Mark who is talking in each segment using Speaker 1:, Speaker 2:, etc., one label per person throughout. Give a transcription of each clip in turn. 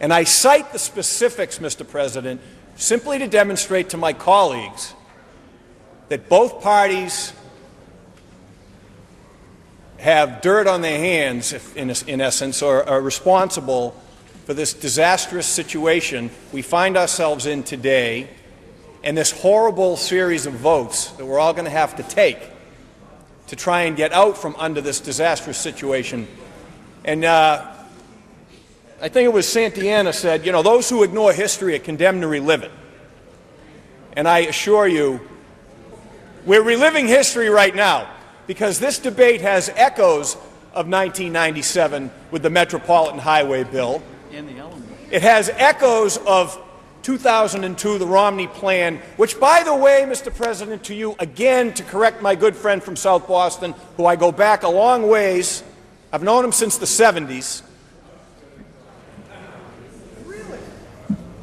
Speaker 1: And I cite the specifics, Mr. President, simply to demonstrate to my colleagues that both parties have dirt on their hands, in essence, or are responsible for this disastrous situation we find ourselves in today and this horrible series of votes that we're all going to have to take to try and get out from under this disastrous situation. And I think it was Santayana said, you know, those who ignore history are condemned to relive it. And I assure you, we're reliving history right now, because this debate has echoes of 1997 with the Metropolitan Highway Bill. It has echoes of 2002, the Romney Plan, which, by the way, Mr. President, to you, again, to correct my good friend from South Boston, who I go back a long ways, I've known him since the 70s.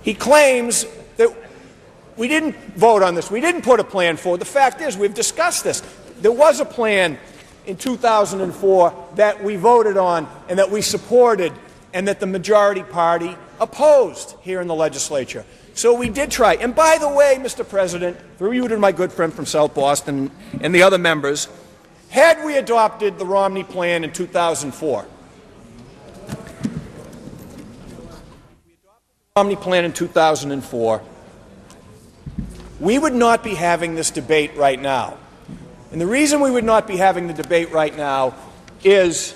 Speaker 1: He claims that we didn't vote on this. We didn't put a plan forward. The fact is, we've discussed this. There was a plan in 2004 that we voted on and that we supported and that the majority party opposed here in the legislature. So we did try. And by the way, Mr. President, through you to my good friend from South Boston and the other members, had we adopted the Romney Plan in 2004, Romney Plan in 2004, we would not be having this debate right now. And the reason we would not be having the debate right now is,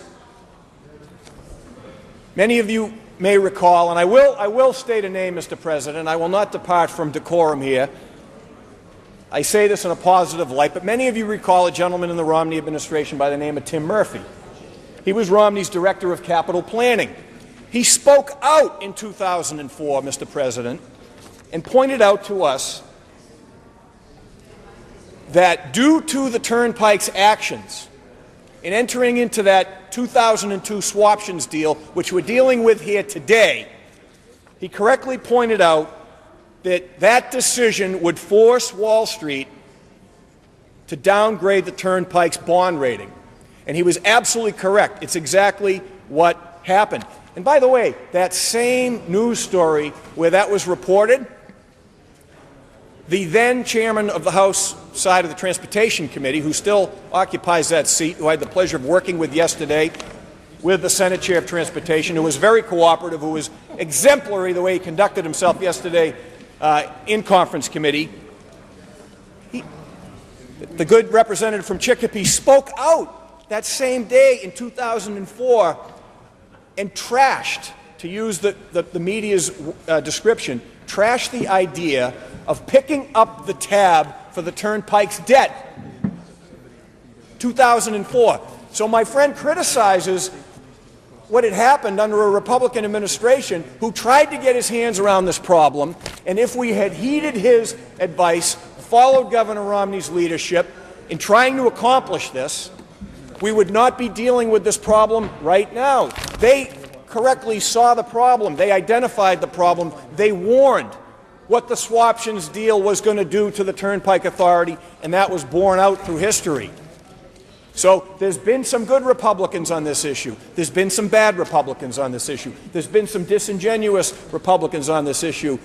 Speaker 1: many of you may recall, and I will state a name, Mr. President. I will not depart from decorum here. I say this in a positive light, but many of you recall a gentleman in the Romney administration by the name of Tim Murphy. He was Romney's Director of Capital Planning. He spoke out in 2004, Mr. President, and pointed out to us that due to the Turnpike's actions in entering into that 2002 swaptions deal, which we're dealing with here today, he correctly pointed out that that decision would force Wall Street to downgrade the Turnpike's bond rating. And he was absolutely correct. It's exactly what happened. And by the way, that same news story where that was reported, the then chairman of the House side of the Transportation Committee, who still occupies that seat, who I had the pleasure of working with yesterday with the Senate Chair of Transportation, who was very cooperative, who was exemplary the way he conducted himself yesterday in conference committee, the good representative from Chicopee spoke out that same day in 2004 and trashed, to use the media's description, trashed the idea of picking up the tab for the Turnpike's debt. 2004. So my friend criticizes what had happened under a Republican administration who tried to get his hands around this problem, and if we had heeded his advice, followed Governor Romney's leadership in trying to accomplish this, we would not be dealing with this problem right now. They correctly saw the problem. They identified the problem. They warned what the swaptions deal was going to do to the Turnpike Authority, and that was borne out through history. So there's been some good Republicans on this issue. There's been some bad Republicans on this issue. There's been some disingenuous Republicans on this issue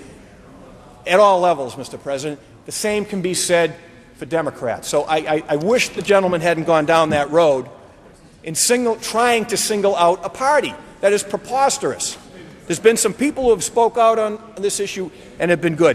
Speaker 1: at all levels, Mr. President. The same can be said for Democrats. So I wish the gentleman hadn't gone down that road in trying to single out a party. That is preposterous. There's been some people who have spoke out on this issue and have been good.